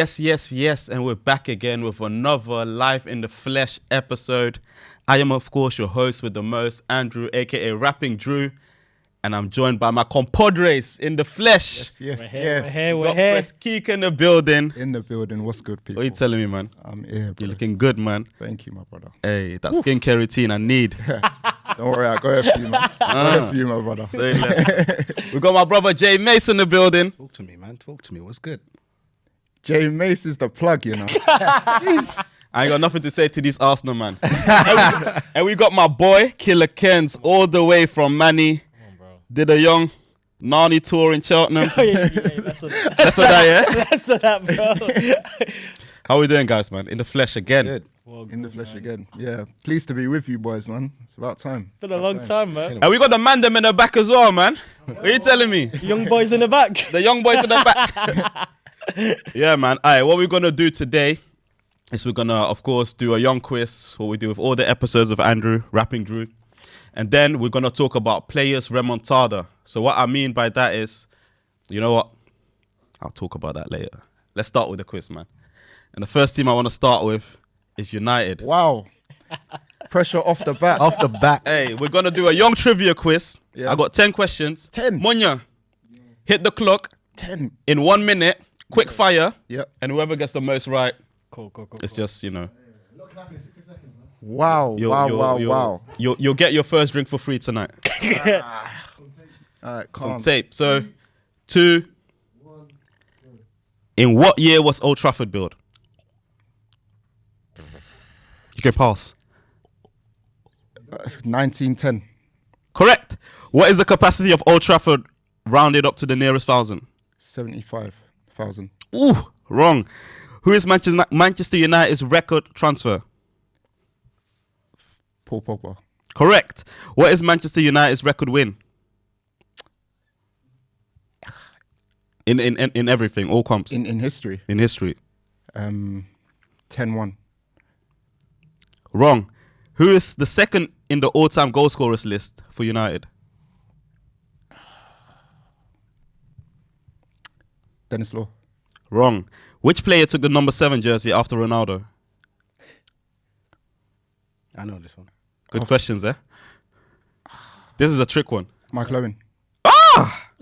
yes, and we're back again with another Live in the Flesh episode. I am, of course, your host with the most, Andrew, aka RappingDrew, and I'm joined by my compadres in the flesh. Yes. We're here. Prez in the building. In the building. What's good, people? What are you telling me, man? I'm here, bro. You're looking good, man. Thank you, my brother. Hey, that skincare routine I need. Don't worry, I got it for you, man. Got it for you, my brother. We got my brother Mace in the building. Talk to me, man. Talk to me. What's good? Mace is the plug, you know. I ain't got nothing to say to these Arsenal, man. and we got my boy, Killer Kens, all the way from Manny. Did a young Nani tour in Cheltenham. That's that, bro. How we doing, guys, man? In the flesh again. Good. In the flesh again. Yeah. Pleased to be with you boys, man. It's about time. Been a long time, man. And we got the Mandem in the back as well, man. What are you telling me? Young boys in the back. The young boys in the back. Yeah, man. All right, what we're going to do today is we're going to, of course, do a young quiz, what we do with all the episodes of Andrew, RappingDrew. And then we're going to talk about players' remontada. So what I mean by that is, you know what? I'll talk about that later. Let's start with the quiz, man. And the first team I want to start with is United. Wow. Pressure off the bat. Off the back. Hey, we're going to do a young trivia quiz. Yeah. I got 10 questions. 10. Munya, hit the clock 10. in 1 minute. Quick fire. Yep. And whoever gets the most right, Cool. it's just, you know. Wow. Wow. You'll get your first drink for free tonight. All right, Some calm. tape. So, 2. In what year was Old Trafford built? You can pass. 1910. Correct. What is the capacity of Old Trafford rounded up to the nearest thousand? 75,000. Ooh, wrong. Who is Manchester United's record transfer? Paul Pogba. Correct. What is Manchester United's record win? In everything, all comps. In history. In history. 10-1. Wrong. Who is the second in the all-time goal scorers list for United? Dennis Law. Wrong. Which player took the number 7 jersey after Ronaldo? I know this one. Good questions there. This is a trick one. Michael Owen.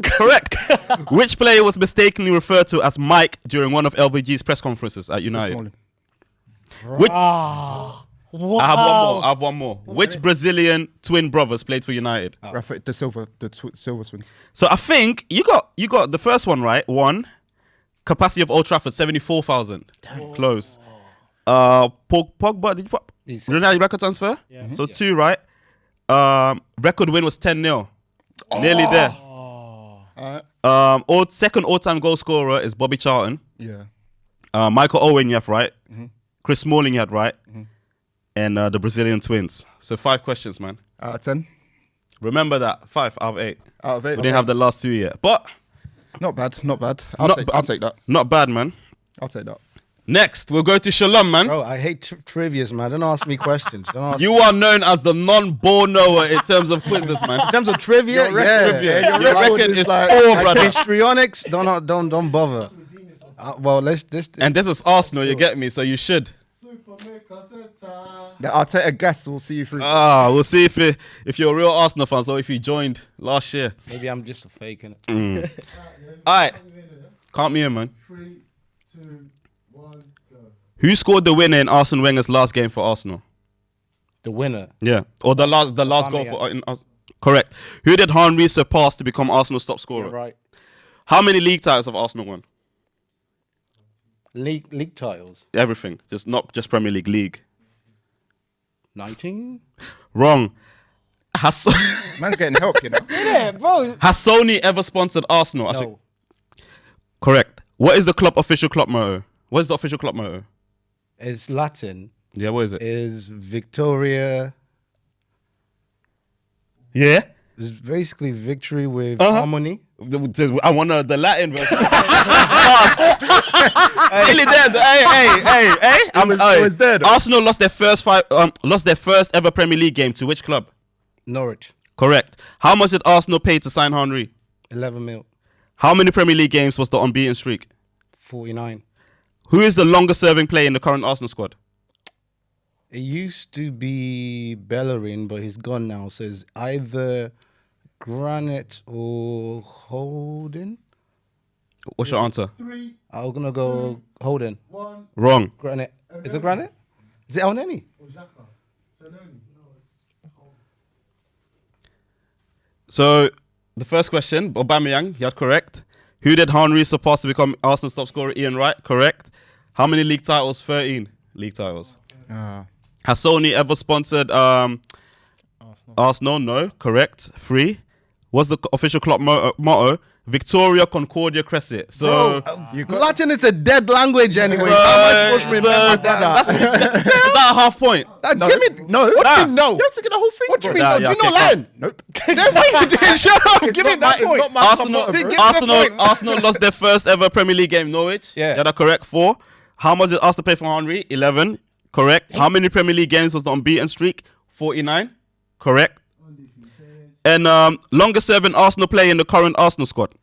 Correct. Which player was mistakenly referred to as Mike during one of LVG's press conferences at United? Smalling. Which, Wow. I have one more. Which Brazilian twin brothers played for United? Rafa, the Silver twins. So I think you got the first one right. 1. Capacity of Old Trafford 74,000. Close. Pogba, did you Ronaldo record transfer? Yeah. So 2, right? Record win was 10-0. Nearly there. Second all-time goal scorer is Bobby Charlton. Yeah. Michael Owen, you have right. Chris Smalling, you had right. And the Brazilian twins. So 5 questions, man. Out of 10. Remember that. 5 out of 8. Out of 8. We didn't have the last 2 yet. But Not bad. I'll take that. not bad, man. I'll take that. Next, we'll go to Shalom, man. Bro, I hate trivias, man. Don't ask me questions. Don't ask You are known as the non-ball knower in terms of quizzes, man. In terms of trivia, Trivia. Your record record is is like- poor, Like brother. histrionics, don't bother. Well, let's And this is Arsenal, you get me, so you should. The Arteta gas will see you through. We'll see if you're a real Arsenal fan, or if you joined last year. maybe I'm just a fake. Innit? All right, count me in, man. 3, 2, 1, go. Who scored the winner in Arsene Wenger's last game for Arsenal? The winner. Yeah, or the last goal for correct. Who did Henry surpass to become Arsenal's top scorer? You're right. How many league titles have Arsenal won? League titles. Everything, not just Premier League. 19. Wrong. Has Man's getting help, you know. Yeah, bro. Sony ever sponsored Arsenal? Actually, No. correct. What is the club official club motto? What is the official club motto? It's Latin. Yeah, what is it? Is Victoria. Yeah. It's basically victory with Uh-huh. harmony. I want the Latin version. Really dead. Hey. It was dead. Arsenal lost their first ever Premier League game to which club? Norwich. Correct. How much did Arsenal pay to sign Henry? 11 mil. How many Premier League games was the unbeaten streak? 49. Who is the longest serving player in the current Arsenal squad? It used to be Bellerin, but he's gone now. So it's either Granite or Holden. What's your answer? 3, I'm gonna go Holden. 1. Wrong. Granite. Is it Granite? Is it Elneny? Or Xhaka. Zanoni. So the first question, Aubameyang, you had correct. Who did Henry surpass to become Arsenal's top scorer? Ian Wright, correct. How many league titles? 13 league titles. Has Sony ever sponsored Arsenal? No, correct. 3. What's the official club motto? Victoria Concordia Crescit. So Latin is a dead language anyway. So- How am I supposed to remember that? that's that a half point. No. Give me no. What do you mean no? You have to get the whole thing. What do you bro. mean no? Yeah, Do you know okay, Latin? Nope. Then why you doing? Shut up. Give me that point. Arsenal lost their first ever Premier League game, Norwich. Yeah. That correct. 4. How much did Arsenal pay for Henry? 11. Correct. How many Premier League games was the unbeaten streak? 49. Correct. And longest serving Arsenal player in the current Arsenal squad.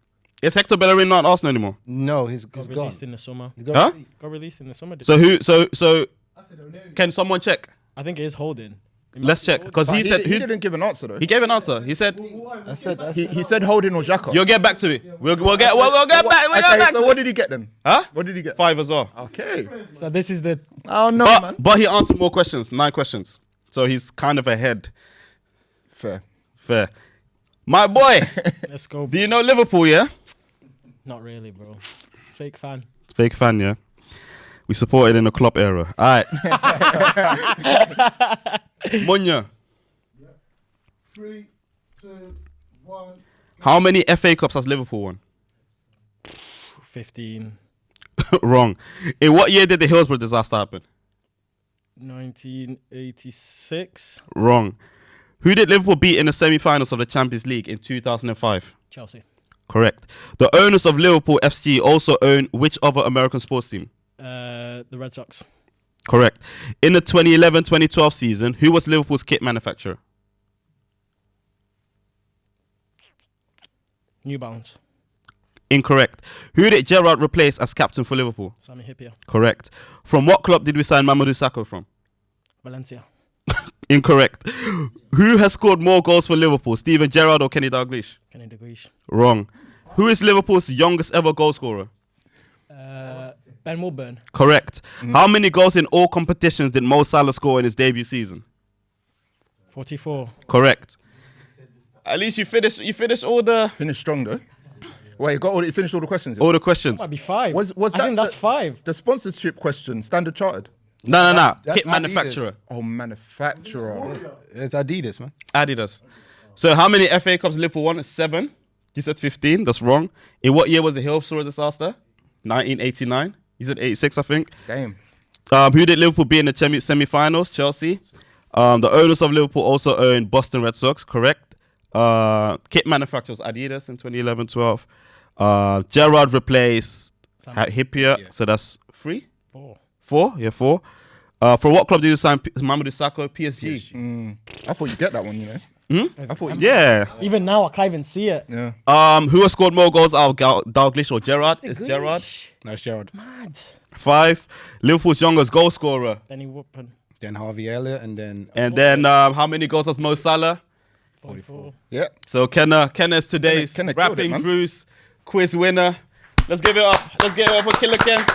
Is Hector Bellerin not at Arsenal anymore? No, he's Got gone. released in the summer. He's gone. Huh? Got released in the summer. So who? So I said Oneni. can someone check? I think it is Holding. Let's check because he said he didn't give an answer though. he gave an answer. He said I said He said Holding or Xhaka. you'll get back to me. We'll get back. We'll get Okay, back. so what did he get then? Huh? What did he get? 5 as well. Okay. So this is the Oh no, man. But he answered more questions. 9 questions. So he's kind of ahead. Fair. Fair. My boy, let's go. do you know Liverpool? Yeah. Not really, bro. Fake fan. Fake fan, yeah. We supported in the club era. All right. Munya, 3, 2, 1. how many FA Cups has Liverpool won? 15, Wrong. In what year did the Hillsborough disaster happen? 1986. Wrong. Who did Liverpool beat in the semi-finals of the Champions League in 2005? Chelsea. Correct. The owners of Liverpool FC also own which other American sports team? The Red Sox. Correct. In the 2011-2012 season, who was Liverpool's kit manufacturer? New Balance. Incorrect. Who did Gerrard replace as captain for Liverpool? Sami Hyypiä. Correct. From what club did we sign Mamadou Sakho from? Valencia. Incorrect. Who has scored more goals for Liverpool, Steven Gerrard or Kenny Dalglish? Kenny Dalglish. Wrong. Who is Liverpool's youngest ever goal scorer? Ben Woodburn. Correct. How many goals in all competitions did Mo Salah score in his debut season? 44. Correct. At least you finished all the Finished strong though. Wait, you finished all the questions. all the questions. Might be 5. Was I that think that's the- 5. The sponsorship question, Standard Chartered. No. That's Kit Adidas. manufacturer. Oh, manufacturer. It's Adidas, man. Adidas. So how many FA Cups Liverpool won? 7. You said 15. That's wrong. In what year was the Hillsborough disaster? 1989. You said 86, I think. Damn. Who did Liverpool beat in the semi-finals? Chelsea. The owners of Liverpool also own Boston Red Sox. Correct. Kit manufacturers Adidas in 2011-12. Gerrard replaced Hyypiä. Yeah. So that's 3. 4. 4. Yeah, 4. For what club did you sign Mamadou Sakho? PSG. I thought you'd get that one, you know. I thought you Yeah. Even now, I can't even see it. Yeah. Who has scored more goals out of Dalglish or Gerrard? It's Gerrard. Nice, Gerald. Mad. 5. Liverpool's youngest goal scorer. Benny Woodburn. Then Harvey Elliott, and then And then how many goals has Mo Salah? 44. Yeah. So Kenna's today's Kenna killed it, Rapping man. Drew's quiz winner. Let's give it up. Let's give it up for Killer Kent.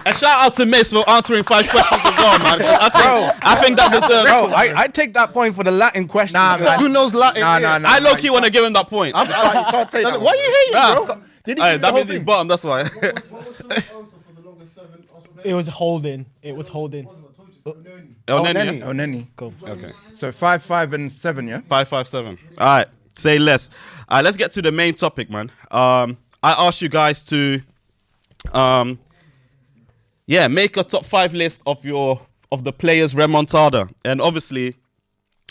And shout out to Mace for answering 5 questions as well, man. I think that deserves. bro, I take that point for the Latin question. Nah, man. Who knows Latin? Nah, here? nah, nah. I low key want to give him that point. You can't take that. Why are you hating, Nah. bro? Did he Aye, give that the whole means he's thing? bottom. That's why. What was the answer for the longest 7 Arsenal players? It was Holding. It was Holding. I told you it's Oneni. El Neni. Neni. Oh, Nenny. Go. Okay. So 5, 5, and 7, yeah? 5, 5, 7. All right. Say less. All right. Let's get to the main topic, man. I asked you guys to, make a top 5 list of the players' remontada, and obviously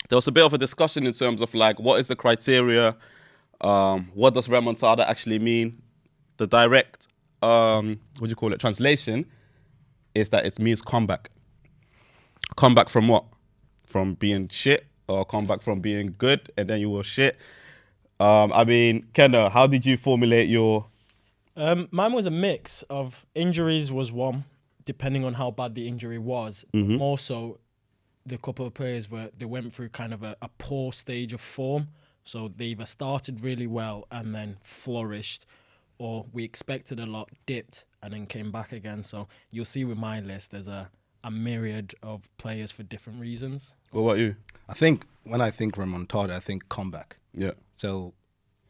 there was a bit of a discussion in terms of like what is the criteria, what does remontada actually mean? The direct, translation is that it means comeback. Comeback from what? From being shit, or comeback from being good and then you were shit. Kenna, how did you formulate your Mine was a mix of injuries was one, depending on how bad the injury was. But more so, the couple of players they went through kind of a poor stage of form. So they either started really well and then flourished, or we expected a lot, dipped, and then came back again. So you'll see with my list, there's a myriad of players for different reasons. What about you? I think when I think remontada, I think comeback. Yeah. So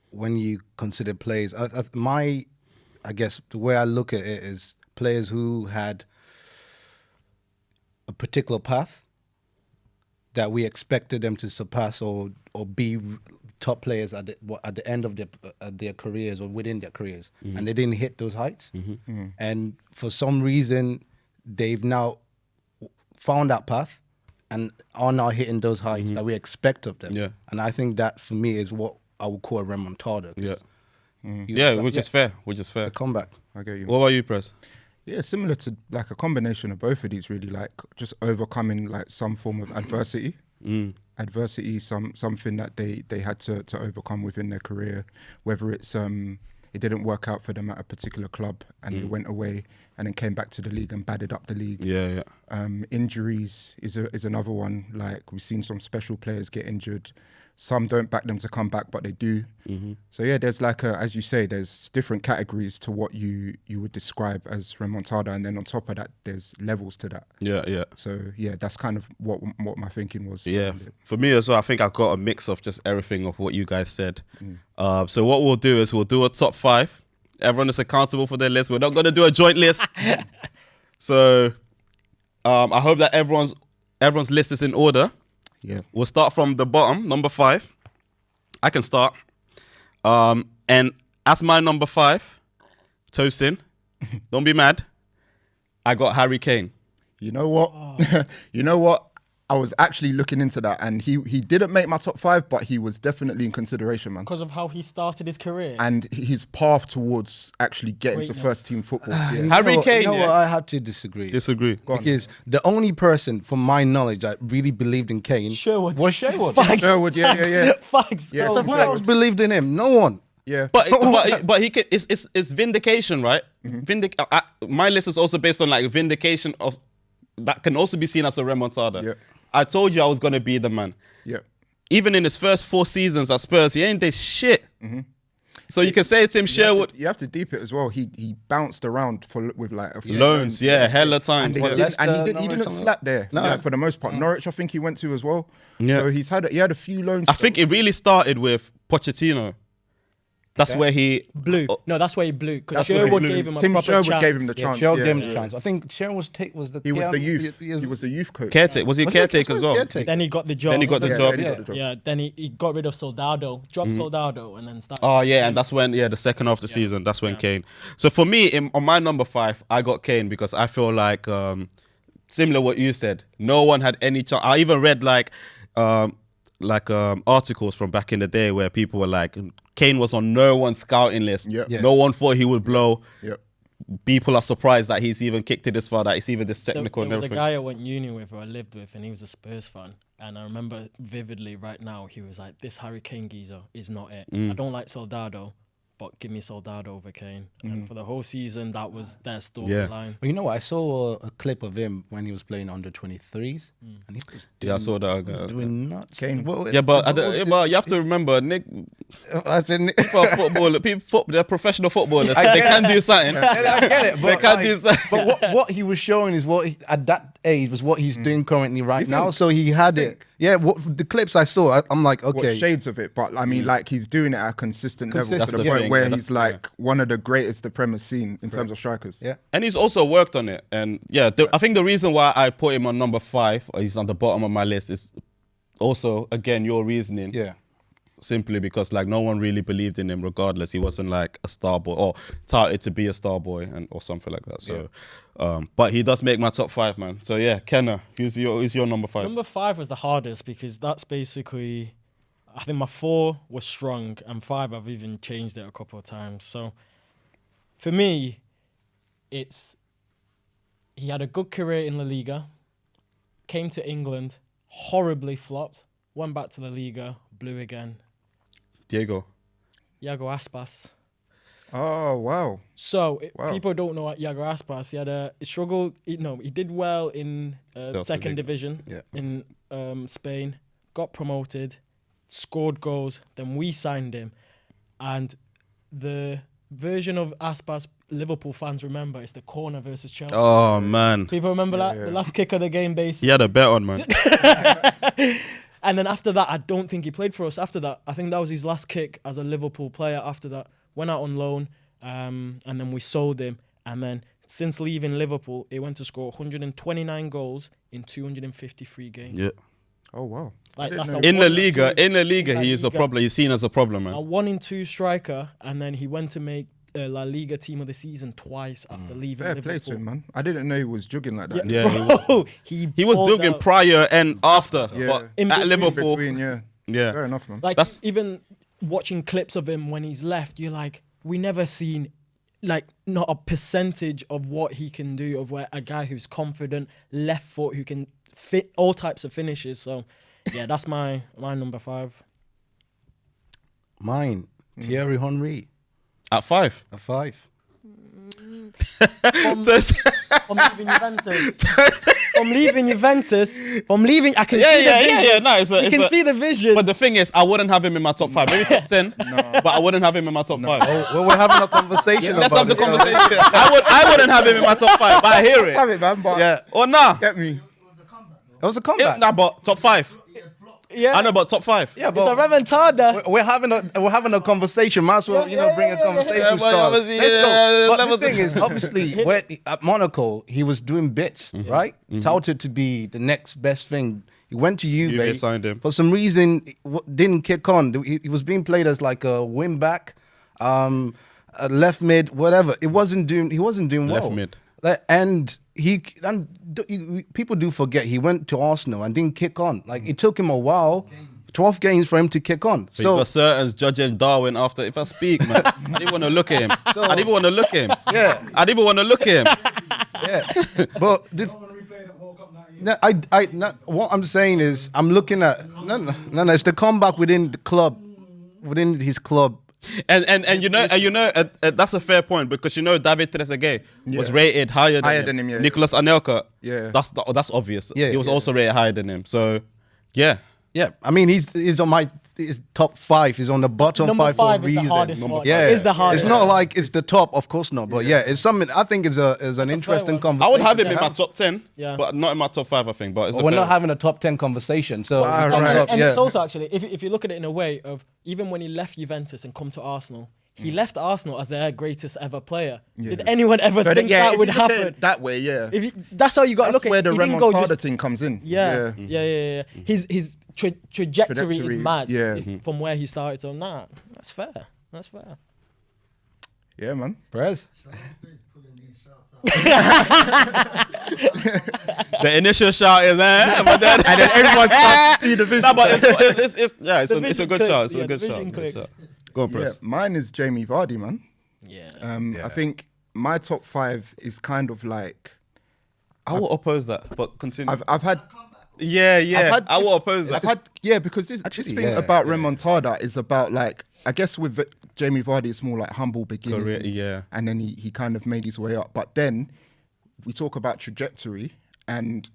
when you consider players, I guess the way I look at it is players who had a particular path that we expected them to surpass or be top players at the end of their careers or within their careers, and they didn't hit those heights. And for some reason, they've now found that path and are now hitting those heights that we expect of them. Yeah. And I think that for me is what I would call a remontada. Yeah. 'cause Which is fair. Which is fair. a comeback. I get you. What about you, Prez? Yeah, similar to like a combination of both of these, really, like just overcoming like some form of adversity. Adversity, something that they had to overcome within their career, whether it's it didn't work out for them at a particular club and they went away and then came back to the league and battered up the league. Yeah. Injuries is another one. Like we've seen some special players get injured. Some don't back them to come back, but they do. So yeah, there's like as you say, there's different categories to what you would describe as remontada, and then on top of that, there's levels to that. Yeah. So yeah, that's kind of what my thinking was. Yeah, around it. for me as well, I think I've got a mix of just everything of what you guys said. So what we'll do is we'll do a top 5. Everyone is accountable for their list. We're not going to do a joint list. So I hope that everyone's list is in order. Yeah. We'll start from the bottom, number 5. I can start. And as my number 5, Tosin, don't be mad, I got Harry Kane. You know what? You know what? I was actually looking into that, and he didn't make my top 5, but he was definitely in consideration, man. Because of how he started his career. And his path towards actually getting to Greatness. first team football. Yeah. Harry Kane, You know yeah. what? I had to disagree. Disagree. Go on. Because the only person, from my knowledge, that really believed in Kane Sherwood. was Sherwood. Facts. Sherwood, yeah. Facts. Yeah, So from Who Sherwood. else believed in him? No one. Yeah. But he can, it's vindication, right? My list is also based on like vindication of that can also be seen as a remontada. Yeah. I told you I was gonna be the man. Yeah. Even in his first 4 seasons at Spurs, he ain't did shit. So you can say to him, Sherwood, You have to deep it as well. He bounced around with like a few loans, hella And, times. they yeah. didn't, Leicester, and he Norwich, didn't something slap there. No. Yeah, for the most part. Norwich, I think he went to as well. Yeah. So he had a few loans. I think it really started with Pochettino. That's where he Blew. No, that's why he blew. Because That's why he Sherwood blew. gave him a Tim proper Sherwood chance. gave him the chance. Sherwood yeah. gave him the chance. I think Sherwood was the He was the youth. He He was the youth coach. caretaker. Was he caretaker as well? Caretaker. Then he got the job. Then he got the Yeah, job. then he got the job. Yeah, then he got rid of Soldado, dropped Soldado, and then started. Oh yeah, and that's when the second half of the season, that's when Kane. So for me, on my number 5, I got Kane because I feel like similar what you said. No one had any chance. I even read articles from back in the day where people were like, Kane was on no one's scouting list. Yeah. Yeah. No one thought he would blow. Yeah. People are surprised that he's even kicked it this far, that he's even this technical There and was a everything. guy I went uni with, or I lived with, and he was a Spurs fan. And I remember vividly right now, he was like, this Harry Kane geezer is not it. I don't like Soldado, but give me Soldado over Kane. And for the whole season, that was their storyline. Well, you know what? I saw a clip of him when he was playing under 23s, and he was doing, Yeah, I saw that. he was doing nuts. Kane. Well, Yeah, but what but you have to remember, Nick, I said, people are they're professional footballers. They can do something. I get it, They but, can do something. but what he was showing is what at that age was what he's doing currently right now. So he had it. Yeah, the clips I saw, I'm like, What okay. shades of it, but I mean, like he's doing it at a consistent level to Consistent, the yeah. point where Yeah, he's like one of the greatest the Prem has seen in terms of strikers. Yeah. And he's also worked on it. And yeah, I think the reason why I put him on number 5, or he's on the bottom of my list, is also, again, your reasoning. Yeah. Simply because like no one really believed in him regardless. He wasn't like a star boy or touted to be a star boy or something like that. So, but he does make my top 5, man. So yeah, Kenna, who's your number 5? Number 5 was the hardest because that's basically, I think my 4 was strong and 5 I've even changed it a couple of times. So for me, he had a good career in La Liga, came to England, horribly flopped, went back to La Liga, blew again. Diego. Iago Aspas. Oh wow. So Wow. people don't know Iago Aspas. He struggled. He did well in Celta second League. division Yeah. in Spain. Got promoted, scored goals. Then we signed him, and the version of Aspas Liverpool fans remember is the corner versus Chelsea. Oh man, People remember that the last kick of the game, basically. he had a bet on, man. And then after that, I don't think he played for us. After that, I think that was his last kick as a Liverpool player. After that, went out on loan, and then we sold him. And then since leaving Liverpool, he went to score 129 goals in 253 games. Yeah. Oh wow. Like, I didn't that's know. a In one La or Liga, two. in La Liga, he is a Liga. problem. He's seen as a problem, A man. 1-2 striker, and then he went to make La Liga team of the season twice after leaving Fair Liverpool. play to him, man. I didn't know he was jugging like that. Yeah, he was. Bro, He was balled doing out. prior and after, Yeah. but In at between. Liverpool, Between, yeah. yeah. Fair enough, man. Like, That's- even watching clips of him when he's left, you're like, we never seen like not a percentage of what he can do, of where a guy who's confident, left foot, who can fit all types of finishes. So yeah, that's my number 5. Mine, Thierry Henry, At 5. a 5. From leaving Juventus. From leaving Juventus. From leaving, I can see the vision. No, it's a, You can see the vision. But the thing is, I wouldn't have him in my top 5. Maybe top 10, but I wouldn't have him in my top 5. Well, we're having a conversation Let's about have the this. conversation. I wouldn't have him in my top 5, but I hear Have it. it, man, but Yeah, Or nah. get me. it was a comeback. Nah, but top 5. yeah, I know, but top 5. Yeah, it's a but remontada. we're having a conversation. Might as well, bring a conversation Yeah, but start. obviously, Let's yeah, go. But levels- the thing is, obviously, at Monaco, he was doing bits, right? Touted to be the next best thing. He went to Juve. Juve signed him. For some reason, didn't kick on. He was being played as like a wing back, a left mid, whatever. He wasn't doing well. Left mid. And people do forget he went to Arsenal and didn't kick on. Like it took him a while, 12 games for him to kick on. So you got certain judging Darwin after. If I speak, man, I didn't want to look at him. I didn't even want to look at him. Yeah. I didn't even want to look at him. yeah, but the, I'm gonna replay the World Cup 98. no, what I'm saying is I'm looking at no. It's the comeback within the club, within his club. And that's a fair point because David Trezeguet was rated higher than him. yeah. Nicolas Anelka. Yeah. That's obvious. Yeah, he was yeah. also rated higher than him. So yeah. Yeah, I mean he's on my top 5. He's on the bottom Number 5 for a 5 is reason. the hardest one. Yeah, It's the hardest. It's not like it's the top, of course not. But yeah, it's something I think is an interesting one. conversation. I would have him to in my top 10, Yeah. but not in my top 5, I think. But it's We're not having a top 10 conversation. So Wow, it comes right. up, And yeah. it's also actually, if you look at it in a way of even when he left Juventus and come to Arsenal, he left Arsenal as their greatest ever player. Did anyone ever think that would happen? That way, yeah. That's how you got to That's look at where it. the He didn't go remontada just, thing comes in. yeah. His trajectory is Trajectory, mad yeah. from where he started. So nah, that's fair. That's fair. Yeah, man. Prez. Stays pulling these shouts out. The initial shout is but then And then everyone starts to see the vision. no, but it's a vision good clicks, shout. It's yeah, a good the shout. vision Good clicks. shout. Go on, Yeah, Press. mine is Jamie Vardy, man. Yeah. I think my top 5 is kind of like I will oppose that, but continue. I've had I will oppose that. because this Actually, thing yeah, about yeah. Remontada is about like I guess with Jamie Vardy it's more like humble beginnings, Career, yeah. and then he kind of made his way up. But then we talk about trajectory and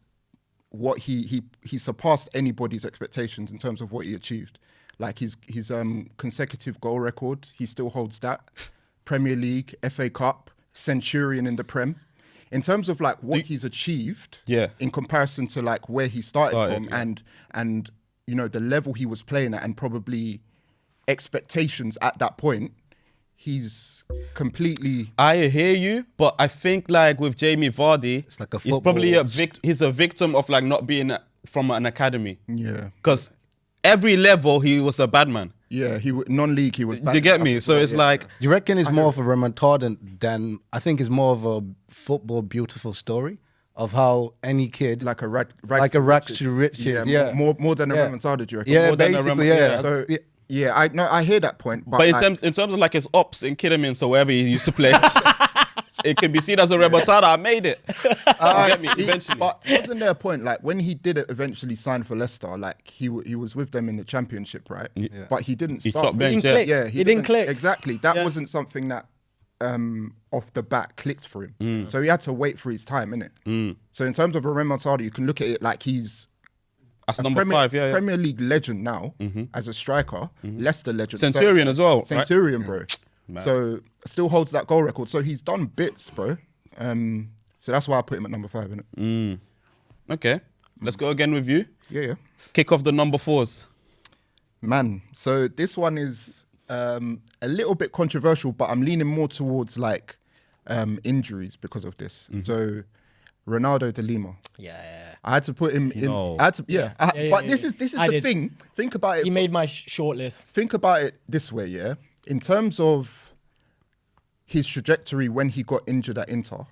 what he surpassed anybody's expectations in terms of what he achieved. Like his consecutive goal record, he still holds that. Premier League, FA Cup, Centurion in the Prem. In terms of like what he's achieved, Yeah. in comparison to like where he started from, yeah. and the level he was playing at, and probably expectations at that point, he's completely. I hear you, but I think like with Jamie Vardy, It's like a he's probably football- he's a victim of like not being from an academy. Yeah, Because every level he was a bad man. yeah, non-league he was. Do you get me? So it's like Do you reckon it's more of a remontada than I think it's more of a football beautiful story of how any kid like a rags to riches, yeah. more than a Yeah. remontada, do you reckon? Yeah, more than a basically, yeah. So yeah, I hear that point, but, But in like, terms of like his ops in Kidderminster, so wherever he used to play, it can be seen as a remontada. I made it. You get me? Eventually. But wasn't there a point like when he did eventually sign for Leicester, like he was with them in the Championship, right? Yeah. But he didn't He start. chopped for- bench, didn't click. Yeah, He didn't click. Exactly. That Yeah. wasn't something that off the bat clicked for him. So he had to wait for his time, innit? So in terms of a Remontada, you can look at it like he's That's a number Premier, 5, yeah. Premier League legend now as a striker, Leicester legend. Centurion as well. right? Centurion, bro. So still holds that goal record. So he's done bits, bro. So that's why I put him at number 5, innit? Okay, let's go again with you. Yeah. Kick off the number 4s. Man, so this one is a little bit controversial, but I'm leaning more towards like injuries because of this. So Ronaldo de Lima. Yeah. I had to put him in. No. I had to, but this is I the did. thing. Think about it. He made my short list. Think about it this way, yeah. In terms of his trajectory when he got injured at Inter,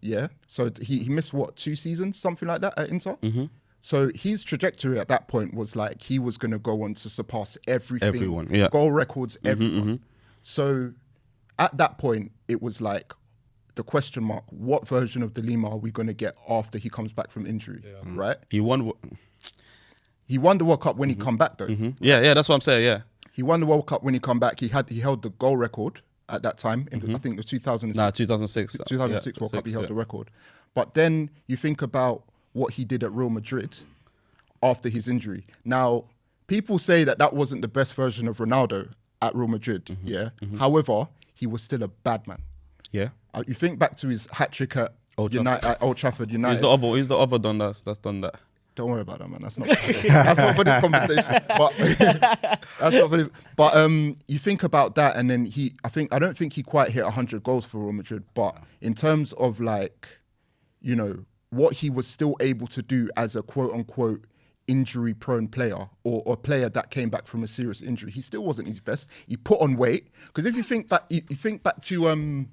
yeah. So he missed what, 2 seasons, something like that at Inter. So his trajectory at that point was like he was going to go on to surpass Everyone, yeah. goal records, everyone. So at that point, it was like the question mark: what version of De Lima are we going to get after he comes back from injury? Right? He won. He won the World Cup when he come back, though. Yeah, that's what I'm saying. Yeah. He won the World Cup when he come back. He held the goal record at that time. In I think it was 2006. Nah, 2006. 2006 World Cup. He held the record. But then you think about what he did at Real Madrid after his injury. Now, people say that wasn't the best version of Ronaldo at Real Madrid. However, he was still a bad man. Yeah. You think back to his hat trick at Old Trafford United. He's the other done that's done that. Don't worry about that, man. That's not for this conversation. But that's not for this. But you think about that, and then I don't think he quite hit 100 goals for Real Madrid. But in terms of like, you know, what he was still able to do as a quote unquote injury-prone player or a player that came back from a serious injury, he still wasn't his best. He put on weight because if you think back to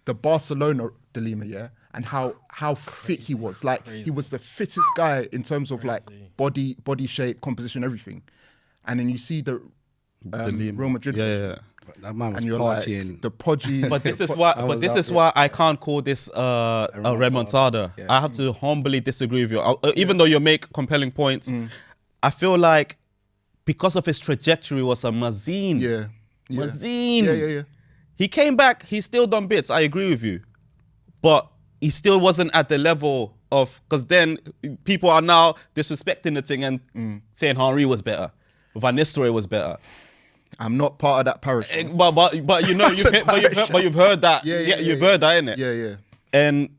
the Barcelona De Lima, yeah. And how fit he was. Like, he was the fittest guy in terms of like body shape, composition, everything. And then you see the Real Madrid. Yeah. That man was And you're partying. like, the podgy. But this is why. But this is why I can't call this a remontada. Yeah. I have to humbly disagree with you. Even though you make compelling points, I feel like because of his trajectory was a Mazine. Yeah. Mazine. Yeah. He came back. He's still done bits. I agree with you, but he still wasn't at the level of, because then people are now disrespecting the thing and saying Henry was better, Van Nistelrooy was better. I'm not part of that parish. But you know, you've heard that. You've heard that, innit? Yeah. And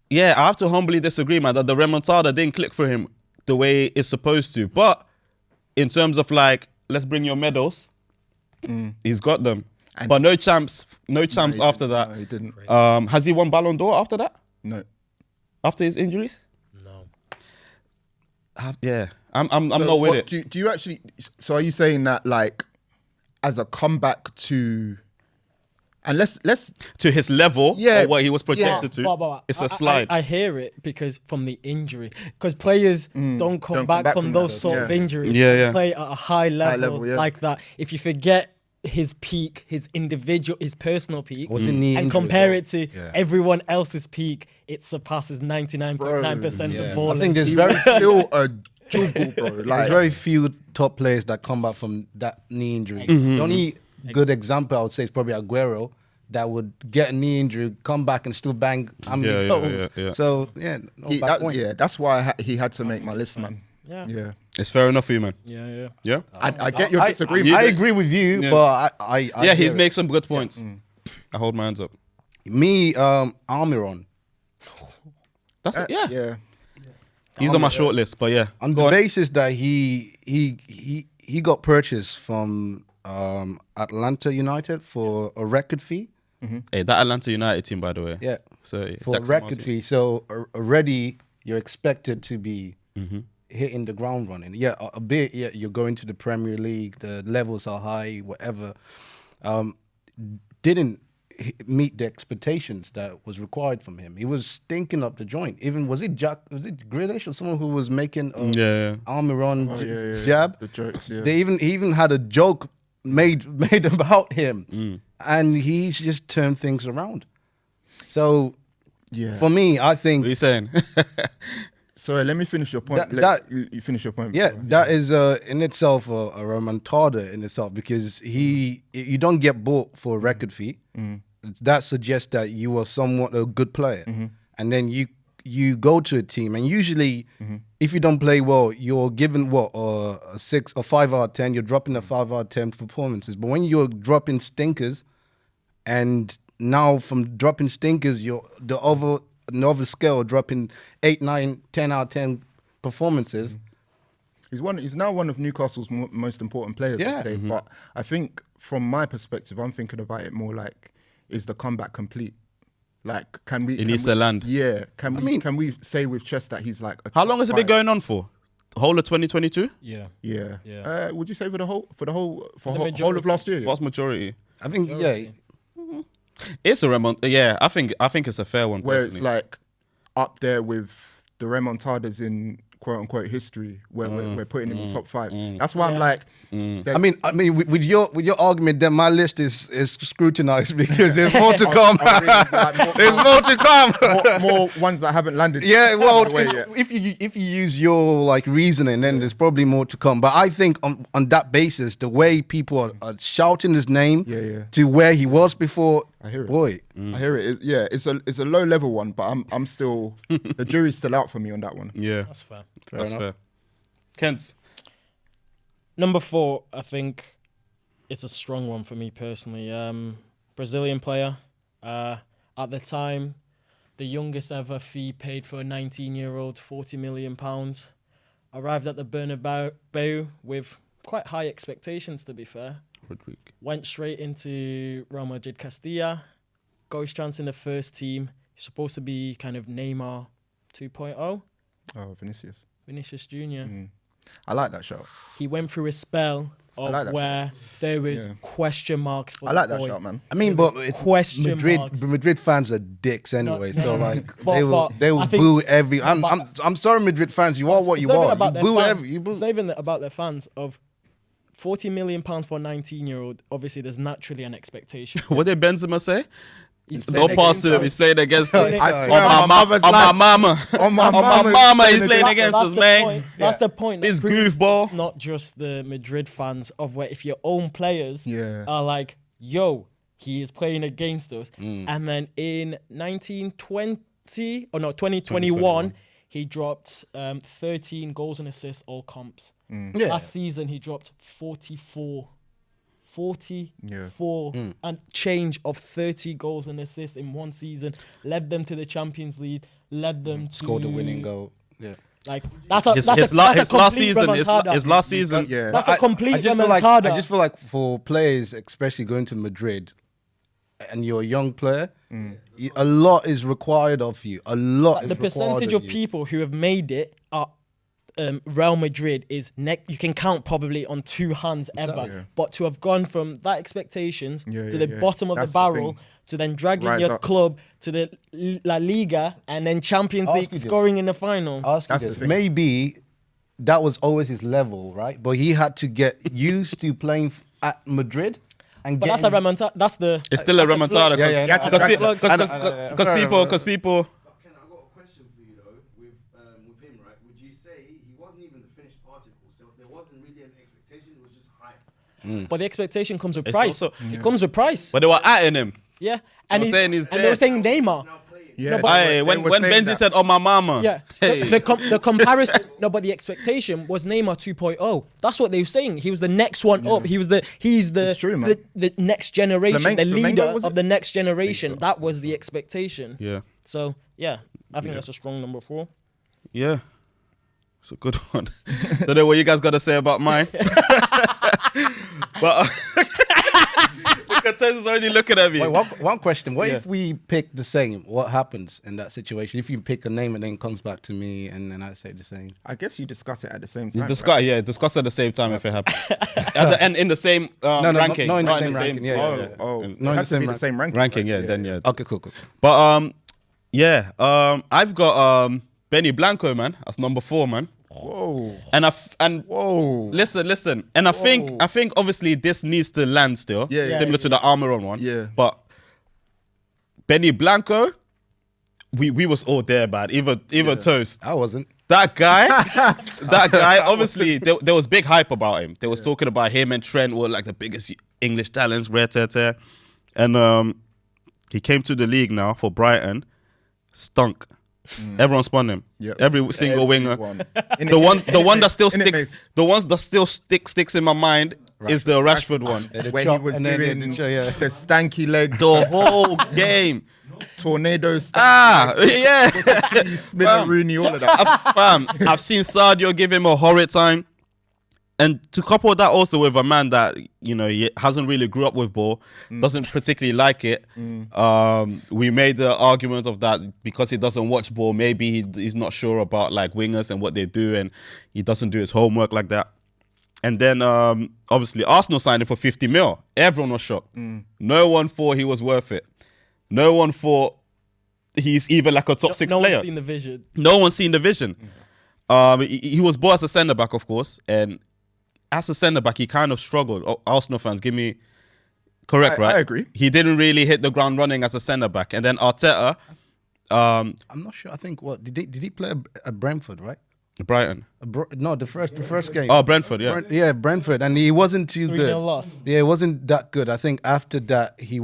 yeah, I have to humbly disagree, man, that the remontada didn't click for him the way it's supposed to. But in terms of like, let's bring your medals, he's got them. But no champs after that. No, he didn't. Has he won Ballon d'Or after that? No. After his injuries? No. I'm not with it. Do you actually? So are you saying that like, as a comeback to, and let's To his level, Yeah, or what he was projected to, But it's a slide. I hear it because from the injury, because players don't come back from those that, sort of yeah. injuries. Yeah, They yeah. play at a high level, yeah. like that. If you forget his peak, his personal peak, Was it knee and injury compare as it to well? Yeah. everyone else's peak, it surpasses 99.9% Yeah. of ballers. I think there's he very was still a juggle, bro. There's Like, very few top players that come back from that knee injury. The only good example I would say is probably Aguero, that would get a knee injury, come back and still bang how many goals. Yeah. So bad point. that's why he had to make my list, man. Yeah. It's fair enough for you, man. Yeah. Yeah? I get your disagreement. I agree with you, Yeah. but I Yeah, hear he's it. made some good points. I hold my hands up. Me, Almiron. That's it, yeah. Yeah. He's on my short list, but yeah. On Go the on. basis that he got purchased from Atlanta United for a record fee. Hey, that Atlanta United team, by the way. Yeah. So For a Jackson record Martin. fee. So already you're expected to be hitting the ground running. Yeah, a bit. Yeah, you're going to the Premier League. The levels are high, whatever. Didn't meet the expectations that was required from him. He was stinking up the joint. Even was it Grealish or someone who was making Almiron jab? The jokes, yeah. They even had a joke made about him, and he's just turned things around. So, Yeah. for me, I think What are you saying? Sorry, let me finish your point. You finish your point. yeah, before. that is in itself a remontada in itself, because you don't get bought for a record fee. that suggests that you are somewhat a good player, and then you go to a team, and usually if you don't play well, you're given a 6 or 5 out of 10. You're dropping a 5 out of 10 performances. But when you're dropping stinkers, and now from dropping stinkers, you're the other scale dropping 8, 9, 10 out of 10 performances. He's now one of Newcastle's most important players, Yeah. I'd say. But I think from my perspective, I'm thinking about it more like, is the comeback complete? Like, can we? It needs to land. Yeah. Can we say with chest that he's like? How long has it been going on for? The whole of 2022? Yeah. Yeah. Would you say for the whole whole majority. of last year? Vast majority. I think It's a remontade. Yeah, I think it's a fair one. Where it's personally. like up there with the remontadas in quote unquote history, where we're putting in the top 5. That's why I'm like, I mean, with your argument, then my list is scrutinized because there's more to come. There's more to come. more ones that haven't landed. Yeah, well, the way yet. if you use your like reasoning, then there's probably more to come. But I think on that basis, the way people are shouting his name to where he was before, I hear it. Boy, I hear it. It's a low level one, but I'm still the jury's still out for me on that one. Yeah, That's fair. that's fair. Kent. Number 4, I think it's a strong one for me personally. Brazilian player. At the time, the youngest ever fee paid for a 19-year-old, £40 million. Arrived at the Bernabeu with quite high expectations, to be fair. Went straight into Real Madrid Castilla. Got his chance in the first team. He's supposed to be kind of Neymar 2.0. Oh, Vinicius Jr. I like that shout. He went through a spell of like that where there was question marks for I like the that boy. shout, man. I mean, but it's Question marks. Madrid fans are dicks anyway, No, so no. like But they will I think- boo every. I'm sorry, Madrid fans, you are what you are. You boo every. You boo. It's not even about their fans of £40 million for a 19-year-old. Obviously, there's naturally an expectation. What did Benzema say? He's Don't pass to him. He's playing against us. I swear On my mama. On my mama, he's playing That- against that's us, the man. point. That's the point. This That proves goofball. It's not just the Madrid fans of where if your own players Yeah. are like, yo, he is playing against us. And then in 2021, he dropped 13 goals and assists, all comps. Yeah. Last season, he dropped 44 Yeah. and change of 30 goals and assists in one season, led them to the Champions League, led them to Scored the winning goal. Yeah. Like that's a His complete last season. remontada. His last season. Yeah. That's a complete I just remontada. feel like for players, especially going to Madrid, and you're a young player, a lot is required of you. A lot. The percentage of people who have made it are Real Madrid is you can count probably on 2 hands ever. Yeah. But to have gone from that expectations to the bottom of That's the the barrel thing. to then dragging Rise your up. club to the La Liga and then Champions Ask League you this. scoring in the final. Ask you That's the this. thing. Maybe that was always his level, right? But he had to get used to playing at Madrid. And But that's a remontada. That's the. It's still a that's the remontada. flux. Yeah, yeah. Because people. Ken, I got a question for you though. With him, right? Would you say he wasn't even the finished article? So there wasn't really an expectation. It was just hype. But the expectation comes with It's price. also- It comes with price. But they were atting him. Yeah. They were saying he's and they were dead. saying Neymar. Now playing. Yeah. No, but- Aye, they when were when saying Benzi that. said, "Oh my mama," Yeah, hey. the comparison, no, but the expectation was Neymar 2.0. That's what they were saying. He was the next one up. He's the It's true, man. the next generation, the Flamengo, leader was of it? the next generation. That was the expectation. Yeah, So yeah, I think that's a strong number 4. yeah, it's a good one. Don't know what you guys got to say about mine, but Cortez is already looking at me. Wait, one question. What if we pick the same? What happens in that situation? If you pick a name and then it comes back to me and then I say the same. I guess you discuss it at the same time. Discuss at the same time if it happens, and in the same ranking. not in the Not same ranking, yeah, Right? yeah. Oh, In- it No, has in to the be same the same ranking. ranking. right? Yeah, then yeah. Okay, cool. But I've got Benny Blanco, man. That's number 4, man. Whoa. And Whoa. listen, and I think obviously this needs to land still, Yeah. similar to the Almiron one. Yeah. But Benny Blanco, we was all there, man. Even Toast. I wasn't. That guy, obviously, there was big hype about him. They was talking about him and Trent were like the biggest English talents, rare tear. And He came to the league now for Brighton, stunk. Everyone spun him. Yep. Every single winger. Everyone. The one that still Innit, sticks. Mace? The ones that still sticks in my mind is the Rashford one. Where he was doing the stanky leg, The whole game. tornadoes, Yeah. Spinner Rooney, all of that. I've seen Sadio give him a horrid time. And to couple that also with a man that, you know, he hasn't really grew up with ball, doesn't particularly like it. We made the argument of that because he doesn't watch ball, maybe he's not sure about like wingers and what they do, and he doesn't do his homework like that. And then obviously Arsenal signed him for 50 mil. Everyone was shocked. No one thought he was worth it. No one thought he's even like a top six no player. one's seen the vision. No one's seen the vision. He was bought as a centre back, of course, and as a centre back, he kind of struggled. Oh, Arsenal fans, give me correct, right? I agree. He didn't really hit the ground running as a centre back, and then Arteta, I'm not sure. I think did he play at Brentford, right? Brighton. No, the first game. Oh, Brentford, yeah. Brentford, and he wasn't too 3-0 good. loss. Yeah, it wasn't that good. I think after that he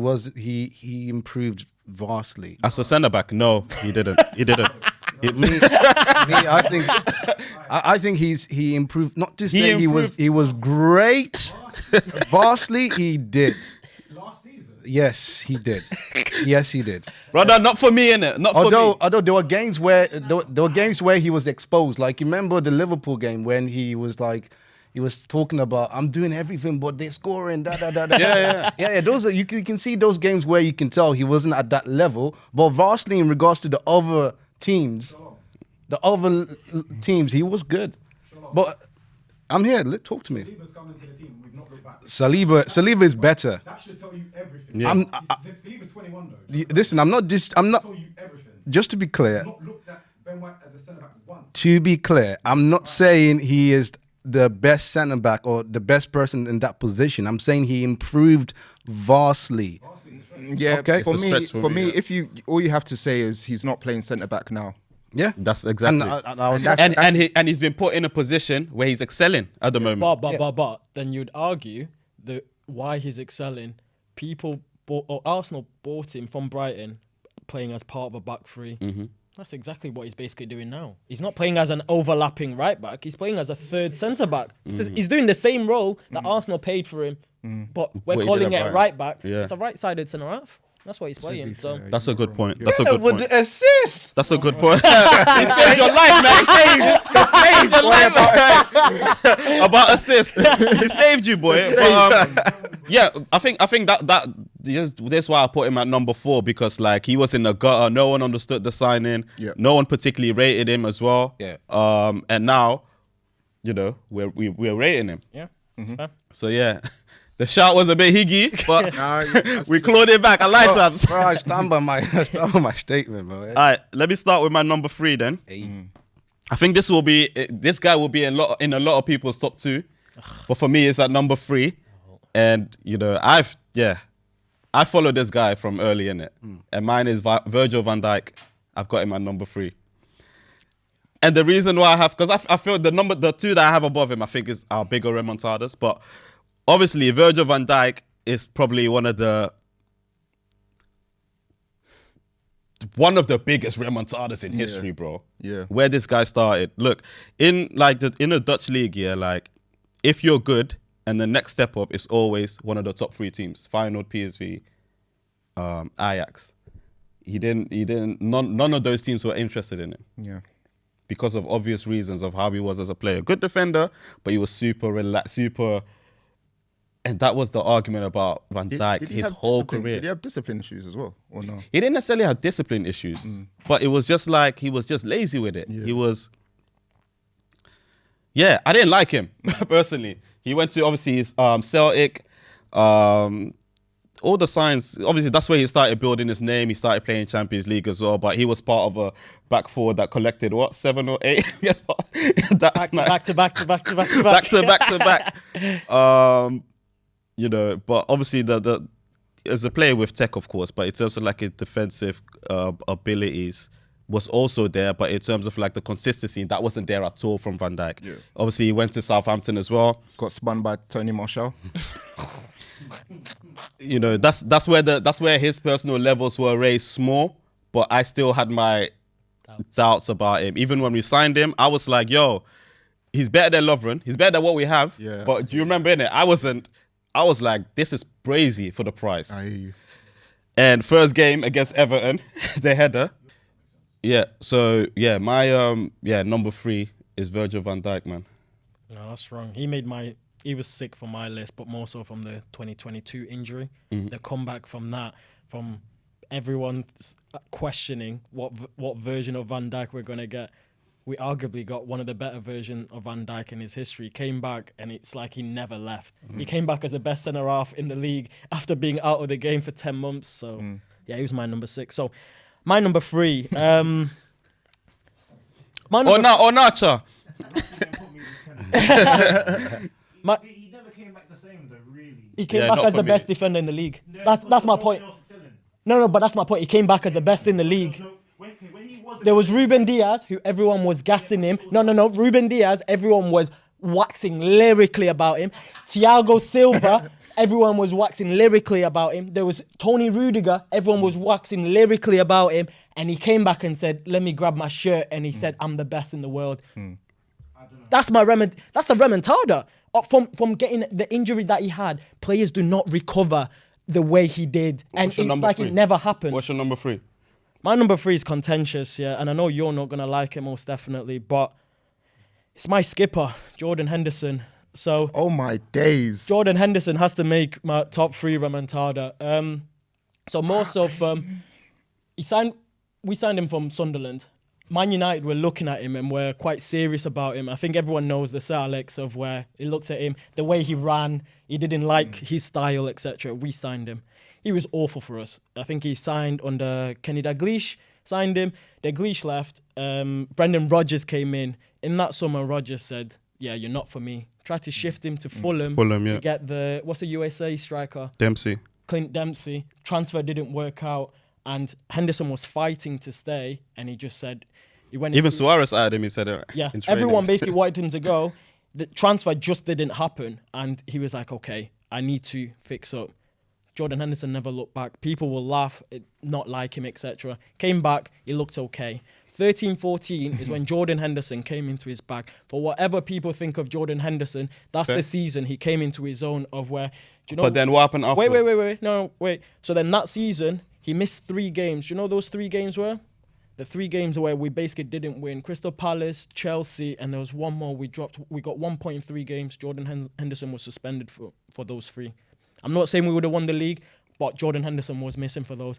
improved vastly. As a centre back, no, he didn't. He didn't. I think he improved. Not to say he was great, vastly. He did. Last season. Yes, he did. Yes, he did. Brother, not for me, innit? Not for me. Although there were games where he was exposed. Like you remember the Liverpool game when he was like. He was talking about, I'm doing everything, but they're scoring. Yeah. Those are you can see those games where you can tell he wasn't at that level. But vastly in regards to the other teams, he was good. But I'm here. Talk to me. Saliba's coming to the team. We've not looked back. Saliba is better. That should tell you everything. Yeah. Saliba's 21 though. Listen, I'm not. Tell you everything. Just to be clear. Not looked at Ben White as a centre back once. To be clear, I'm not saying he is the best centre back or the best person in that position. I'm saying he improved vastly. Yeah, Okay. for It's a me, stretch for me, yeah. if all you have to say is he's not playing centre back now. Yeah, That's exactly. And He's been put in a position where he's excelling at the moment. But then you'd argue that why he's excelling. Arsenal bought him from Brighton, playing as part of a back three. That's exactly what he's basically doing now. He's not playing as an overlapping right back. He's playing as a third centre back. He's doing the same role that Arsenal paid for him, but we're What he calling did at it Brighton. right back. Yeah. It's a right-sided centre half. That's what he's playing. So That's a good point. That's a good with point. the assist. That's a good point. He saved your life, man. He saved your life, man. About assist. He saved you, boy. But, yeah, I think that that's why I put him at number 4, because like he was in the gutter. No one understood the signing. Yeah. No one particularly rated him as well. Yeah. And now, you know, we're rating him. yeah, it's fair. So yeah. The shout was a bit higgy, but Nah, we clawed it back. I like that. Bro, I stand by my statement, bro. All right, let me start with my number 3 then. I think this guy will be in a lot of people's top 2, but for me it's at number 3. And you know, I followed this guy from early in it, and mine is Virgil van Dijk. I've got him at number 3. And the reason why because I feel the 2 that I have above him, I think is our bigger Remontada'S, but obviously Virgil van Dijk is probably one of the biggest Remontada'S in history, bro. Yeah. Where this guy started. Look, in the Dutch league, yeah, like if you're good and the next step up is always one of the top 3 teams, Feyenoord, PSV, Ajax. None of those teams were interested in him. Yeah. Because of obvious reasons of how he was as a player. Good defender, but he was super relaxed, and that was the argument about Van Dijk, Did he his have whole discipline? career. Did he have discipline issues as well, or no? He didn't necessarily have discipline issues, but it was just like he was just lazy with it. Yeah. He was, I didn't like him personally. He went to obviously his, Celtic, all the signs. Obviously, that's where he started building his name. He started playing Champions League as well, but he was part of a back 4 that collected 7 or 8 Back to back. You know, but obviously the as a player with tech, of course, but in terms of like his defensive abilities was also there, but in terms of like the consistency, that wasn't there at all from Van Dijk. Yeah. Obviously, he went to Southampton as well. Got spun by Tony Marshall. you know, that's where his personal levels were raised small, but I still had my doubts about him. Even when we signed him, I was like, yo, he's better than Lovren. He's better than what we have. Yeah. But do you remember, innit? I was like, this is crazy for the price. I hear you. And first game against Everton, the header. Yeah. So yeah, my number 3 is Virgil van Dijk, man. No, that's wrong. He was sick for my list, but more so from the 2022 injury. The comeback from that, from everyone questioning what version of Van Dijk we're gonna get. We arguably got one of the better versions of Van Dijk in his history. Came back and it's like he never left. He came back as the best centre half in the league after being out of the game for 10 months. So yeah, he was my number 6. So my number 3. Nacha. He never came back the same though, really. He came back as the best defender in the league. That's my point. No, but that's my point. He came back as the best in the league. There was Ruben Diaz, who everyone was gassing him. No. Ruben Diaz, everyone was waxing lyrically about him. Thiago Silva, everyone was waxing lyrically about him. There was Tony Rudiger, everyone was waxing lyrically about him. And he came back and said, let me grab my shirt. And he said, I'm the best in the world. That's a remontada. From getting the injury that he had, players do not recover the way he did. And it's like 3? It never happened. What's your number 3? My number 3 is contentious, yeah, and I know you're not going to like it most definitely, but it's my skipper, Jordan Henderson. So, Oh my days. Jordan Henderson has to make my top 3 remontada. So more so from, we signed him from Sunderland. Man United were looking at him and were quite serious about him. I think everyone knows the Sir Alex of where he looked at him, the way he ran, he didn't like his style, etc. We signed him. He was awful for us. I think he signed under Kenny Dalglish, signed him. Dalglish left. Brendan Rodgers came in. In that summer, Rodgers said, yeah, you're not for me. Tried to shift him to Fulham yeah. to get what's the USA striker? Dempsey. Clint Dempsey. Transfer didn't work out. And Henderson was fighting to stay. And he just said, he went Even Suarez added him, he said it. Yeah, in training. everyone basically wanted him to go. The transfer just didn't happen. And he was like, okay, I need to fix up. Jordan Henderson never looked back. People will laugh, not like him, etc. Came back, he looked okay. 13-14 is when Jordan Henderson came into his bag. For whatever people think of Jordan Henderson, that's the season he came into his own of where, do you know? But then what happened afterwards? Wait. So then that season, he missed 3 games. Do you know those 3 games were? The 3 games where we basically didn't win. Crystal Palace, Chelsea, and there was one more we dropped. We got 1 point in 3 games. Jordan Henderson was suspended for those 3. I'm not saying we would have won the league, but Jordan Henderson was missing for those.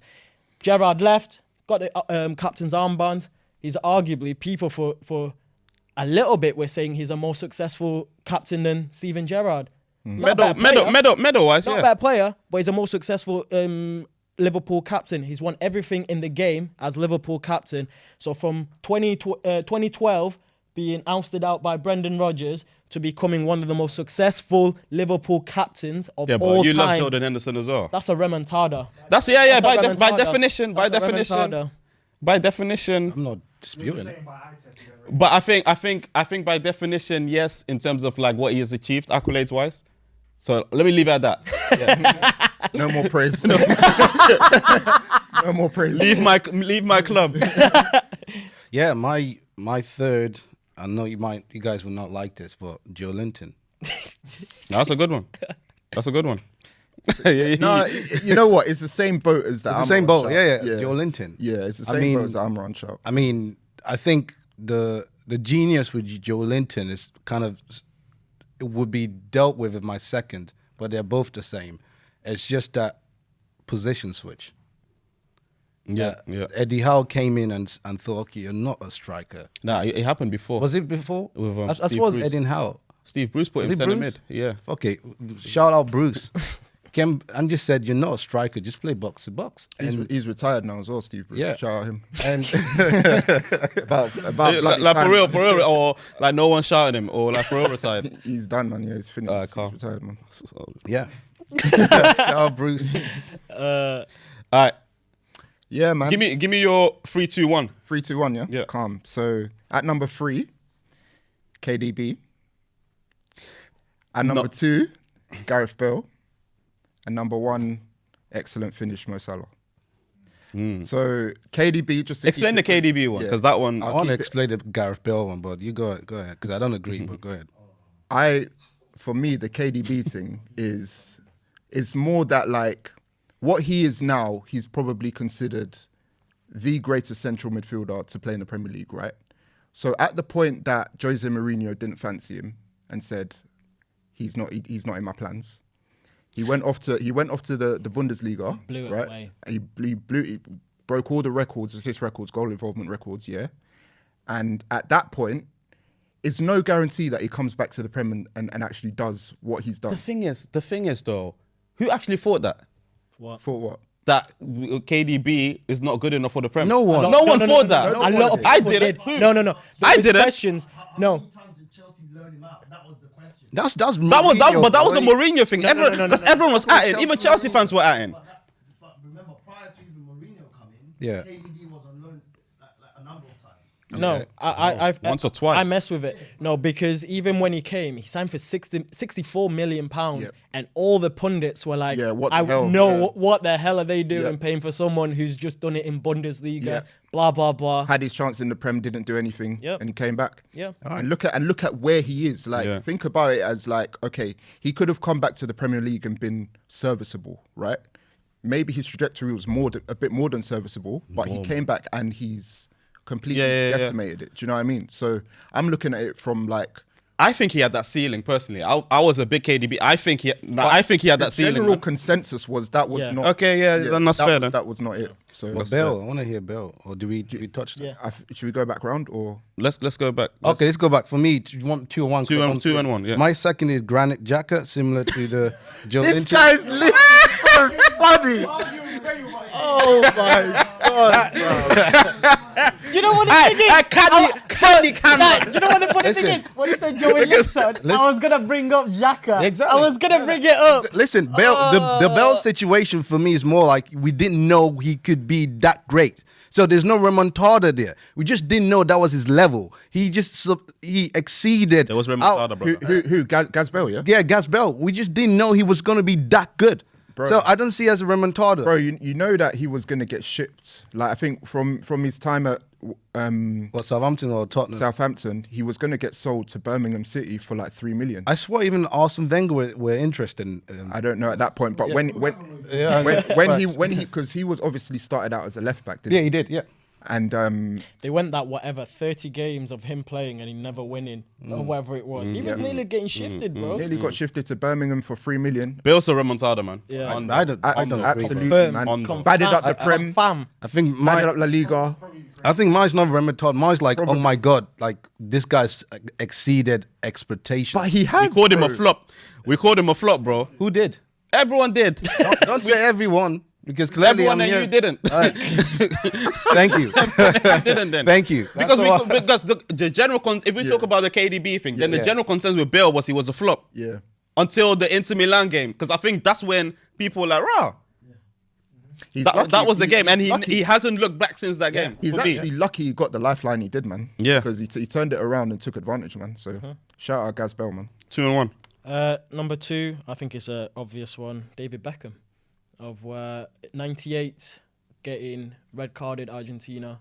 Gerrard left, got the captain's armband. He's arguably, people for a little bit were saying he's a more successful captain than Steven Gerrard. Medal-wise, Not yeah. a bad player, but he's a more successful Liverpool captain. He's won everything in the game as Liverpool captain. So from 2012 being ousted out by Brendan Rodgers to becoming one of the most successful Liverpool captains of all time. Yeah, but you love Jordan Henderson as well. That's a remontada. That's by definition. I'm not disputing it. But I think by definition, yes, in terms of like what he has achieved accolades wise. So let me leave it at that. Yeah. No more praise. No more praise. Leave my club. Yeah, my third. I know you guys will not like this, but Joe Linton. That's a good one. No, you know what? It's the same boat as that. It's the same boat. Yeah. Joe Linton. Yeah, it's the same boat as the Amran shout. I mean, I think the genius with Joe Linton is kind of, it would be dealt with in my second, but they're both the same. It's just that position switch. Yeah. Eddie Howe came in and thought, okay, you're not a striker. Nah, it happened before. Was it before? With, I Steve suppose Bruce. Eddie Howe. Steve Bruce put him Was it centre Bruce? mid. Yeah. Okay, shout out Bruce. Came and just said, you're not a striker, just play box to box. And He's retired now as well, Steve Bruce. Yeah. Shout out him. and About Like for real, or like no one shouting him, or like for real retired. He's done, man. Yeah, he's finished. Calm. He's retired, man. yeah. Shout out Bruce. All right, Yeah, man. give me your 3-2-1. 3-2-1, yeah? Yeah. Calm. So at number 3, KDB. At number 2, Gareth Bale. And number 1, excellent finish, Mo Salah. So KDB, just to Explain the keep it- KDB one, yeah. because that one. I want to explain the Gareth Bale one, but you go ahead, because I don't agree, but go ahead. For me, the KDB thing is more that like what he is now, he's probably considered the greatest central midfielder to play in the Premier League, right? So at the point that Jose Mourinho didn't fancy him and said he's not in my plans, he went off to the Bundesliga, Blew it right? away. He broke all the records, assist records, goal involvement records, yeah. And at that point, it's no guarantee that he comes back to the Prem and actually does what he's done. The thing is though, who actually thought that? For what? That KDB is not good enough for the Prem. No one. No one thought that. A lot of I people did. did. No. There I was didn't. Questions. No. How many times did Chelsea learn him out? That was the question. That's But that Mourinho, was a bro. Mourinho thing. No, Because everyone was at it. Even Chelsea fans were at it. But remember, prior to even Mourinho coming, Yeah. KDB was on loan like a number of times. No, I've Once or twice. I mess with it. No, because even when he came, he signed for 64 million pounds, Yep. and all the pundits were like, Yeah, what the "I hell? know Yeah. what the hell are they doing Yep. paying for someone who's just done it in Bundesliga?" Yep. Blah blah blah. Had his chance in the Prem, didn't do anything, Yep. and he came back. Yeah. And look at where he is. Like, Yeah. think about it as like, okay, he could have come back to the Premier League and been serviceable, right? Maybe his trajectory was a bit more than serviceable, but he came back and he's completely Yeah. decimated it. Do you know what I mean? So I'm looking at it from like, I think he had that ceiling personally. I was a big KDB. I think he had the that ceiling. general man. consensus was that was Yeah. not. Okay, yeah, then that's fair then. That was not it. So But Bale, I want to hear Bale. Or do we touch that? Yeah. should we go back round or? Let's go back. Okay, let's go back. For me, 2-1. Two and one, yeah. My second is Granit Xhaka, similar to the Joe This Inter. guy's list is so funny. Oh my god! Do you know what the thing is? Candy camera. Do you know what the funny thing is? When you said Joey Linton, I was gonna bring up Xhaka. Exactly. I was gonna bring it up. Listen, Bale, the Bale situation for me is more like we didn't know he could be that great. So there's no remontada there. We just didn't know that was his level. He exceeded. There was remontada, bro. Who? Gaz Bale, yeah. Yeah, Gas Bell. We just didn't know he was going to be that good. Bro. So I don't see it as a remontada. Bro, you know that he was gonna get shipped. Like I think from his time at What, Southampton or Tottenham? Southampton, he was gonna get sold to Birmingham City for like 3 million. I swear even Arsene Wenger were interested in I don't know at that point, but when he because he was obviously started out as a left back, didn't yeah, he did, yeah. And They went that 30 games of him playing and he never winning or whatever it was. He was nearly getting shifted, bro. nearly got shifted to Birmingham for 3 million. Bale's a remontada, man. Yeah. I don't agree, Absolutely, bro. Confirmed. man. On- Batted up the Prem, Fam. I think batted up La Liga. mine's not remontada. Mine's like, oh my god, like this guy's exceeded expectations. But he We has. called him a bro. flop. We called him a flop, bro. Who did? Everyone did. Don't say everyone, because clearly Everyone I'm and here. you didn't. Thank you. Didn't then. Thank you. Because That's all because the general if we talk about the KDB thing, then the Yeah. general consensus with Bale was he was a flop Yeah. until the Inter Milan game. Because I think that's when people were like, rah. He's That lucky- was the game, and he's lucky. he hasn't looked back since that game. He's for me. actually lucky he got the lifeline he did, man. Yeah. Because he turned it around and took advantage, man. So shout out Gaz Bell, man. 2-1. Number 2, I think it's an obvious one. David Beckham of 98 getting red carded Argentina.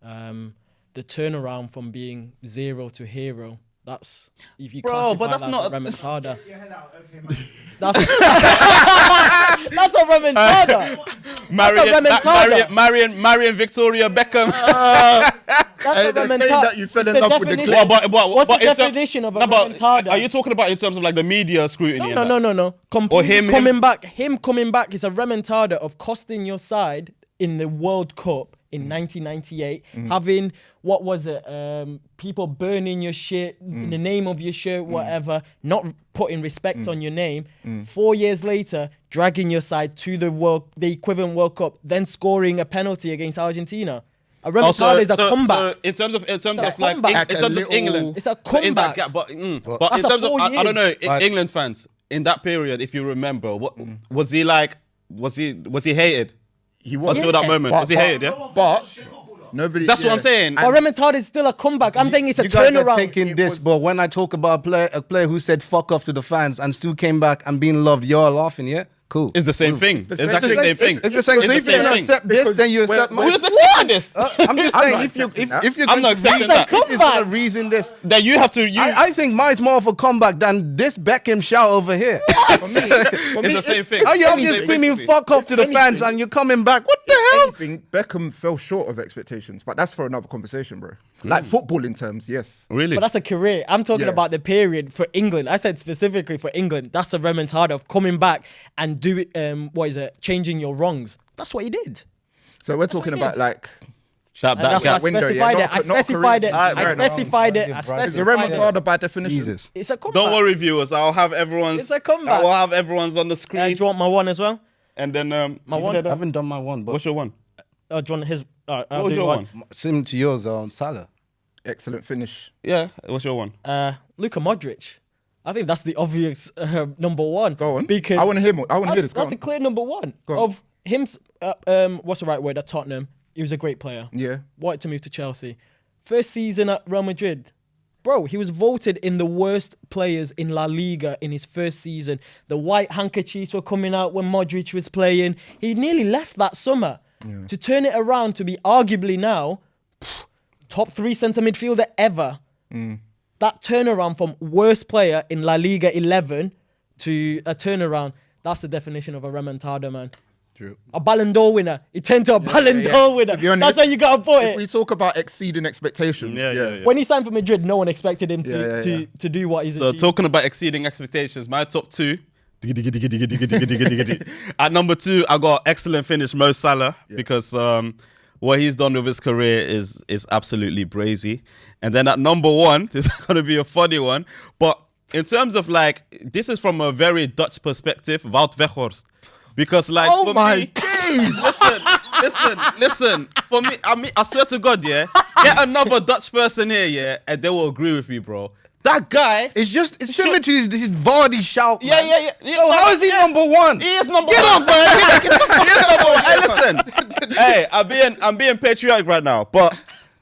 The turnaround from being 0 to hero. That's if you Bro, but classify that's that as not- a remontada. Yeah, hello. Okay, man. That's that's a remontada. Marion Victoria Beckham. That's Hey, a they're saying remontada. that you fell in What's the love with the definition? club. What's the in term- definition of a No, but remontada? are you talking about in terms of like the media scrutiny? and that? No. Or him coming back. Him coming back is a remontada of costing your side in the World Cup in 1998. Having what was it? People burning your shit in the name of your shirt, whatever. Not putting respect on your name. 4 years later, dragging your side to the equivalent World Cup, then scoring a penalty against Argentina. A remontada is a comeback. So in terms of a like comeback. in terms Like of a England, little- It's a so in that comeback. gap, but in That's terms of 4 I don't know years. England fans in that period, if you remember, what was he like? Was he hated He was until that moment? Was he hated? Yeah. But nobody. That's what I'm saying. But remontada is still a comeback. I'm saying it's a you guys are turnaround. taking this, but when I talk about a player who said fuck off to the fans and still came back and being loved, you're laughing, yeah? Cool. It's the same thing. It's same exactly the thing. same thing. It's the same. So if you thing. accept this, then you accept mine. Who's accepting this? I'm just I'm saying, not if you're I'm going not to accepting reason that. if it's going to reason this, Then you have to. I think mine's more of a comeback than this Beckham shout over here. For me, It's the same thing. How you up It's the here same screaming thing. fuck off to the fans and you're coming back? What the hell? anything, Beckham fell short of expectations, but that's for another conversation, bro. Like footballing terms, yes. Really? But that's a career. I'm talking Yeah. about the period for England. I said specifically for England. That's the remontada of coming back and do it. Changing your wrongs. That's what he did. So we're talking about like that And that's why I window, yeah, specified it. not- I not specified career. it. Alright, I fair enough. specified it. I It's it's a specified it. remontada by definition. Jesus. It's a comeback. Don't worry, viewers. I'll have everyone's. It's a comeback. I will have everyone's on the Do screen, you want my one as well? and then My you one? said, I haven't done my one, but What's your one? Do you want his? I'll What was do your one? similar to yours on Salah. Excellent finish. Yeah. What's your one? Luka Modric. I think that's the obvious number one. Go on. Because I want to hear more. I want to hear this. Go that's a on. clear number one Go on. of him. What's the right word at Tottenham? He was a great player. Yeah. Wanted to move to Chelsea. First season at Real Madrid. Bro, he was voted in the worst players in La Liga in his first season. The white handkerchiefs were coming out when Modric was playing. He nearly left that summer to turn it around to be arguably now top 3 centre midfielder ever. That turnaround from worst player in La Liga 11 to a turnaround, that's the definition of a remontada, man. True. A Ballon d'Or winner. He turned to a Ballon yeah. d'Or winner. To be honest, That's how you gotta put If it. we talk about exceeding expectations, Yeah. When he signed for Madrid, no one expected him Yeah, yeah. to do what he's So achieved. talking about exceeding expectations, my top 2. At number 2, I got excellent finish Mo Salah because what he's done with his career is absolutely brazy. And then at number 1, this is gonna be a funny one, but in terms of like, this is from a very Dutch perspective, Wout Weghorst, because like Oh for my me, days! listen. For me, I swear to God, yeah, get another Dutch person here, yeah, and they will agree with me, bro. That guy, It's similar to his Vardy shout. yeah. Yo, how is he number one? He is number Get one. off, man. He is number one. Hey, listen. Hey, I'm being patriotic right now, but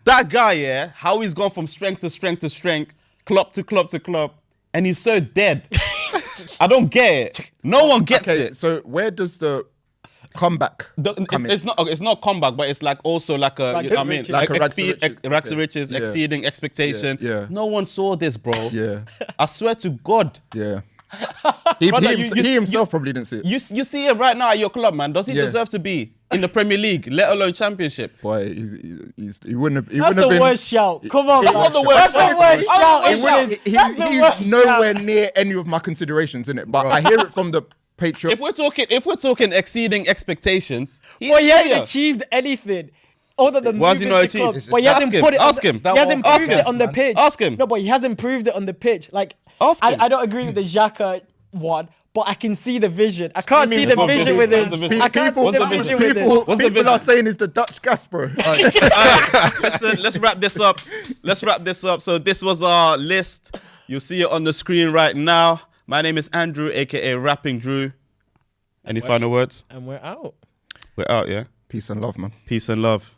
that guy, yeah, how he's gone from strength to strength to strength, club to club to club, and he's so dead. I don't get it. No one gets Okay, it. so where does the comeback come in? It's not comeback, but it's like also like a, Like you know what I the mean, riches. like Like a rags to riches. rags to Okay. riches, Yeah. exceeding expectation. Yeah. No one saw this, bro. Yeah, I swear to God. yeah. Brother, He himself probably didn't see it. You see it right now at your club, man. Does he Yeah. deserve to be in the Premier League, let alone Championship? Boy, he wouldn't have. He That's wouldn't the have been. worst shout. Come on, That's man. not the worst That's the shout. worst shout. That's It the worst wouldn't- He- that's the he's worst nowhere shout. near any of my considerations in it, but I hear it from the Patriot. If we're talking exceeding expectations, But he hasn't yeah. achieved anything other than What has he moving not to club. achieved? But he Ask hasn't him. put it. Ask on him. The, he hasn't Ask proved him. it on the pitch. Ask him. No, but he hasn't proved it on the pitch. Like Ask him. I don't agree with the Xhaka one, but I can see the vision. I can't see the What's the vision vision? with What's this. the vision? I can't see What's the the vision vision? with People, this. What's the people vision? are saying it's the Dutch gas, bro. Listen, let's wrap this up. So this was our list. You'll see it on the screen right now. My name is Andrew, aka RappingDrew. Any final words? And we're out. We're out, yeah? Peace and love, man. Peace and love.